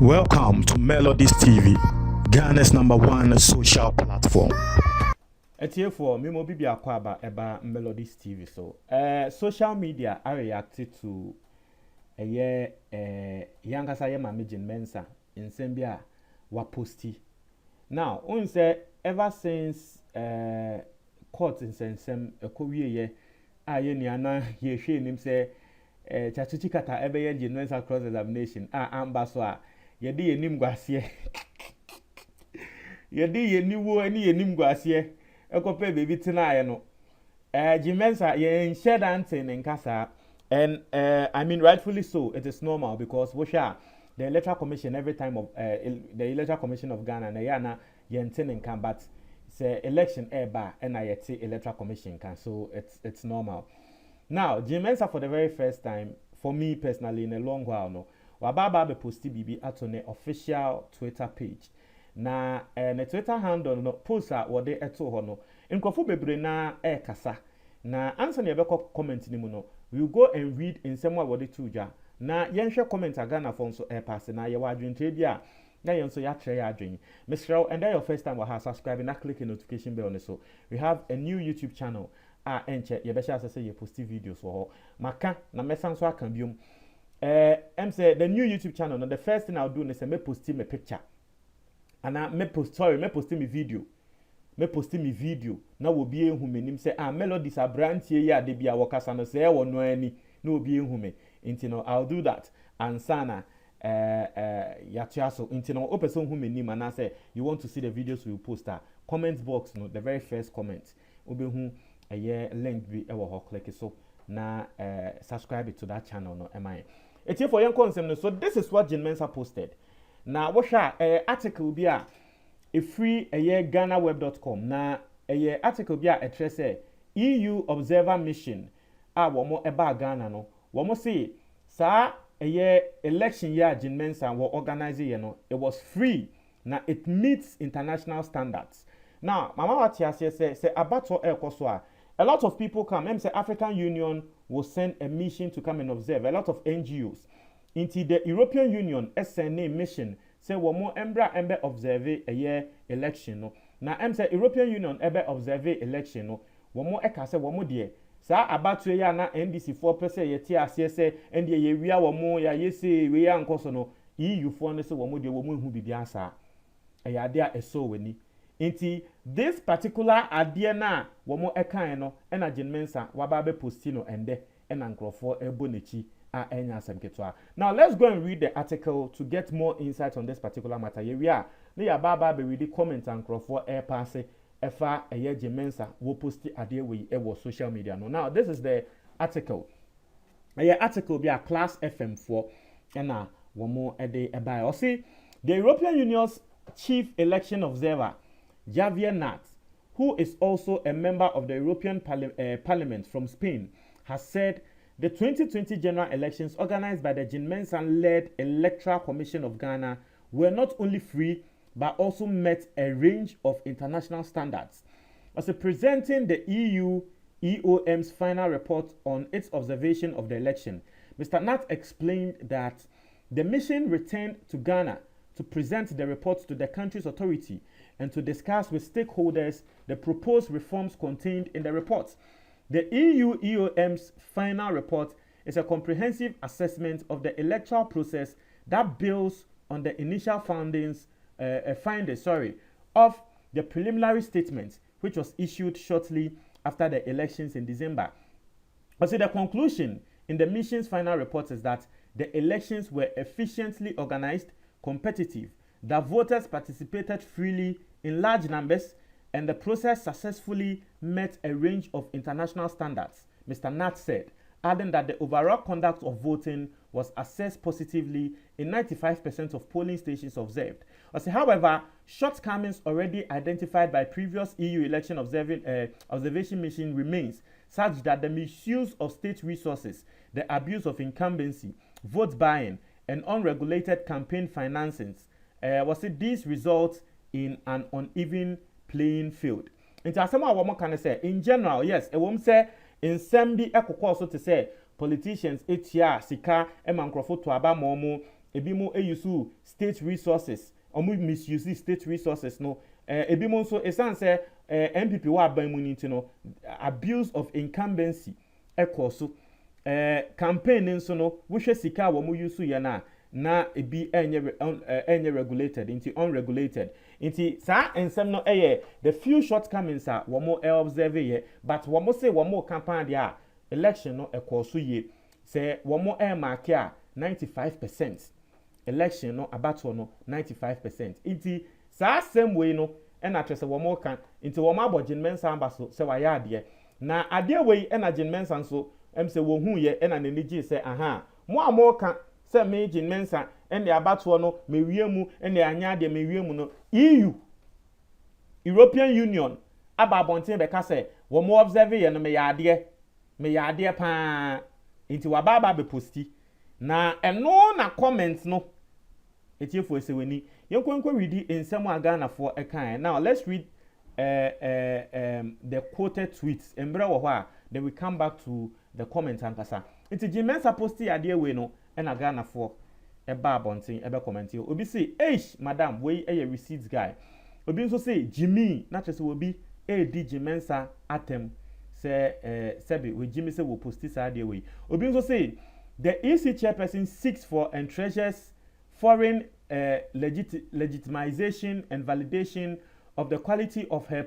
Welcome to Melodies TV, Ghana's #1 social platform. For me, Mobi Akwaba about Melodies TV. So, social media are reacted to a year, young as I am a Mijin Mensa in Sambia wa posti. Now, on say ever since court in Sensem a Korea, I Yeniana, ye shame him say, Chachichikata ever yen Mensa cross examination, ambassador, ye di nim guasie. Ye di ye new any nim guasie. Ekope baby tonight no Jimensa ye share dancing in Casa and I mean rightfully so it is normal because the electoral commission every time of the electoral commission of Ghana na yana yentin can but say election bar and I say electoral commission can so it's normal. Now Jimensa for the very first time for me personally in a long while no wababa be posti bibi atone official Twitter page. Na na Twitter handle no post a wode eto ho no nkofo bebre na kasa na answer na yebekọ comment ni mu no we will go and read in some wode tuja na yenhwe comment aga na fon so pass na ye wa adwente bia na yen so ya kire ya adwen Mr. and that your first time we have subscribe na click the notification bell on so we have a new YouTube channel enche ye be sha say you post videos for ho maka na mesan so aka biom say the new YouTube channel no the first thing I'll do is me post me picture. And I me post me video. Me post me video. Na wo bi ehu me nim say Melodies abrantie ya de bia wokasa no say e wo no ani na obi ehu me. Inti no I'll do that. And sana ya so inti no o person hu me nim and I say you want to see the videos we post comment box no the very first comment. Obi hu link bi e wo ho click so na subscribe to that channel no am I. Eti for yan consem no so this is what Jin Mensa posted. Na washa article bi a free GhanaWeb.com na article bi a say EU observer mission a womo eba Ghana no womo say sa election year Jin Mensa wo organize ye no it was free na it meets international standards. Now mama watia say abato ekoso a lot of people come say African Union will send a mission to come and observe, a lot of NGOs into the European Union SNA mission say womo embra embe observe a year election no na say European Union ebe observe election no womo eka say womo de sa abatu ya na NDC 4% ye ti ase say ende ye wia womo ya yesi we ya nkoso no EU for no say womo de womo hu bibia sa ya de a eso weni nti this particular adie na womo ekan no na Jin Mensa waba be postino ende na nkrofo ebonechi now let's go and read the article to get more insight on this particular matter. Here we are. We are baba be read the comment and for air pass efa Jin Mensa wo post ade we social media no. Now this is the article. Article be a Class FM4 and womo ede eba. O see the European Union's chief election observer Javier Nat, who is also a member of the European Parliament from Spain, has said the 2020 general elections organized by the Jin Mensa-led Electoral Commission of Ghana were not only free but also met a range of international standards. As presenting the EU EOM's final report on its observation of the election, Mr. Nat explained that the mission returned to Ghana to present the report to the country's authority and to discuss with stakeholders the proposed reforms contained in the report. The EU EOM's final report is a comprehensive assessment of the electoral process that builds on the initial findings of the preliminary statement, which was issued shortly after the elections in December. So the conclusion in the mission's final report is that the elections were efficiently organized, competitive, that voters participated freely in large numbers, and the process successfully met a range of international standards, Mr. Nat said, adding that the overall conduct of voting was assessed positively in 95% of polling stations observed. However, shortcomings already identified by previous EU election observation mission remains, such that the misuse of state resources, the abuse of incumbency, vote buying, and unregulated campaign financings, these result in an uneven playing field. Into asema wa mo kan say in general yes e wom say in some bi ekokọ so to say politicians etia sika ema nkrofo to aba mo ebi mo use state resources omo misuse state resources no ebi mo nso esan say MPP wa aban mu nti no abuse of incumbency ekoso campaign nso no wo hwe sika wo mo use ye na ebi enye regulated into unregulated into sa ensem no the few shortcomings are wo mo observe ye but wo mo say wo mo campaign dia election no ekoso ye say wo mo mark a 95% election no abato no 95% into sa same way no ena twese wo mo kan into wo mo abogin mensa ambaso se wa ya ade na ade we ena gin mensa so say wo hu ye ena ne nigi se aha mo amoka se me gin mensa ene abato no mewie mu ene anya de mewie mu no EU European Union aba bonten be ka se wo mo observe ye no me ya ade pa into wa baba be posti na eno na comment no etiefo eseweni yenkwenko read ensem agana for ekan. Now let's read the quoted tweets embre wo ho a then we come back to the comment ankasa enti Jimensa posti ade we no na Ghana for eba abonten ebe comment obi say madam we receipts guy obi nso say Jimmy na chese obi di Jimensa atem say sebi we Jimmy say we posti sa ade we obi nso say the EC chairperson seeks for and treasures foreign legitimization and validation of the quality of her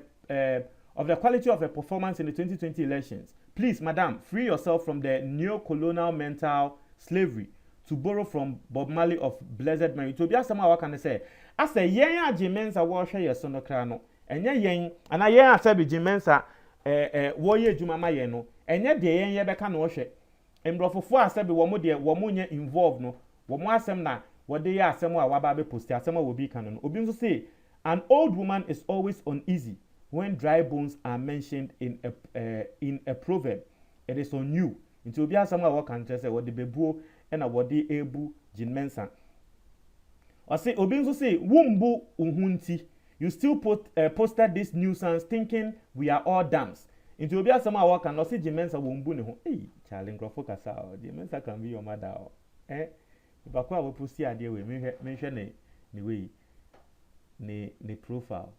performance in the 2020 elections. Please, madam, free yourself from the neo-colonial mental slavery, to borrow from Bob Marley of Blessed Mary. To be as someone can say, I say, yen Jimensa wash your son of crano, and yen, and I yen said Jimensa warrior Jumama yeno, and yet the yen yebeka no she. And brofo I said, woman involved no, woman na. What they are somewhere wababe post asema will be canon. Obinso say an old woman is always uneasy when dry bones are mentioned in a proverb. It is on you. Into be somewhere what can say what the bebu and what the ebu Jimensa. Or say Obinso say wumbu unhunti. You still posted this nuisance thinking we are all dams. Into be somewhere what can say Jimensa wumbu ne ho. Hey, Charlie Crawford kasa. Jimensa can be your mother. Bakwa wo posti ade we menhwe ne we ne profile.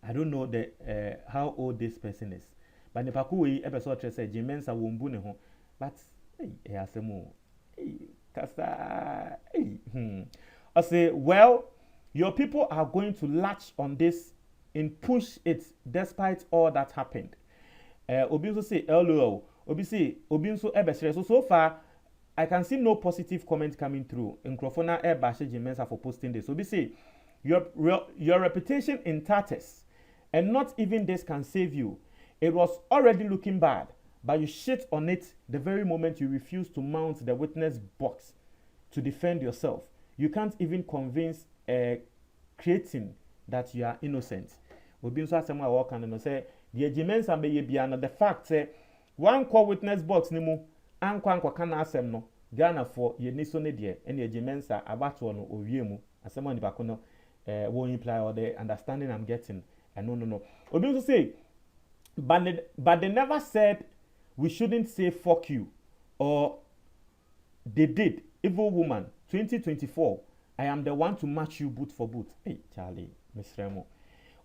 I don't know how old this person is, but ne pakwa we episode say Jimensa wo mbu ne ho, but asemo kasa I say, well, your people are going to latch on this and push it despite all that happened. Obi so say LOL, obi so so far I can see no positive comment coming through. In Crofona air bashe Jimensa for posting this. So we say your reputation in tatters, and not even this can save you. It was already looking bad, but you shit on it the very moment you refuse to mount the witness box to defend yourself. You can't even convince creating that you are innocent. We've been so asema work and say the Jimensa be biana the fact say one call witness box nimu ankwa kana asem no Ghana for ye niso ne de ene Jimensa abato no owie mu asem oni bako no won imply or the understanding I'm getting no obi also say but they never said we shouldn't say fuck you, or they did. Evil woman 2024 I am the one to match you boot for boot. Hey Charlie Miss Remo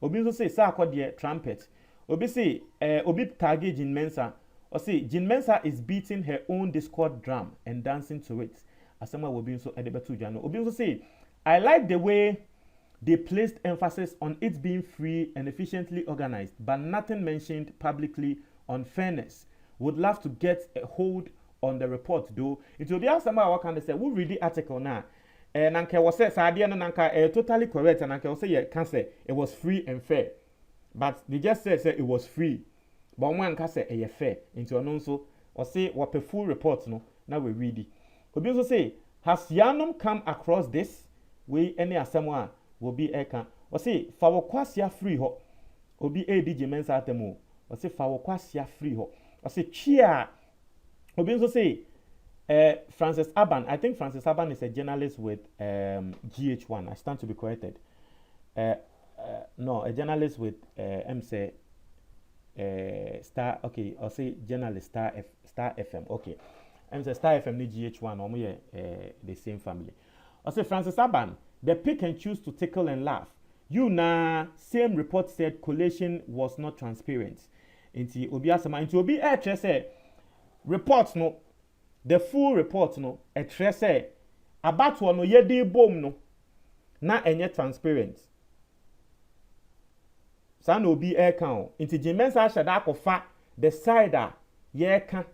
obi also say sa akode trumpet obi say obi target Jimensa. Or say, Jimensa is beating her own Discord drum and dancing to it. As someone will be so edebetu jano. Obi also say, I like the way they placed emphasis on it being free and efficiently organized, but nothing mentioned publicly on fairness. Would love to get a hold on the report though. It will be asked someone what can they say, who read the article now? And Nanka was said, Sadia Nanka totally correct, and Nanka will say, yeah, can say it was free and fair. But they just said it was free. But one can say a fair into an also or say what a full report no now we read it. Obi also say, has Yanum come across this? We any asemwa will be eka. Or say Fawokwasia free ho. Obi a DJ Mensa atemo. Or say Fawokwasia free ho. Or say chia. Obi also say Francis Aban. I think Francis Aban is a journalist with GH1. I stand to be corrected. No, a journalist with Star, okay, I'll say journalist Star FM, okay. and the Star FM ni GH1 or the same family. I say Francis Aban, they pick and choose to tickle and laugh. You na same report said collation was not transparent. Inti obi asema inti obi say report no the full report no say about no yedi bom no na enye transparent. Sa na obi kan inti Jimensa shada akofa the side a ye ka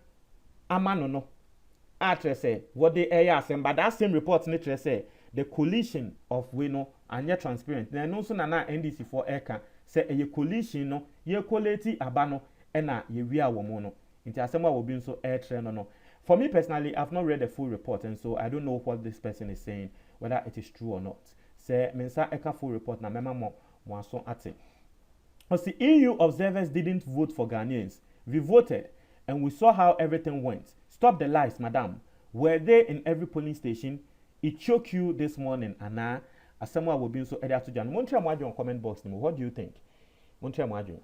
ama no say what they asem but that same report no say the collision of we no anya transparent na no so na NDC for eka say a collision no ye quality aba no na ye wi awomo no nti asem a wo bi nso no. For me personally, I've not read the full report, and so I don't know what this person is saying, whether it is true or not. Say mensa eka full report na mema mo so ate. Because the EU observers didn't vote for Ghanaians. We voted, and we saw how everything went. Stop the lies, madam. Were they in every polling station? It choked you this morning, Anna. As someone will be so earlier to Jan. Montreal Majo on comment box. What do you think? Montreal Majo.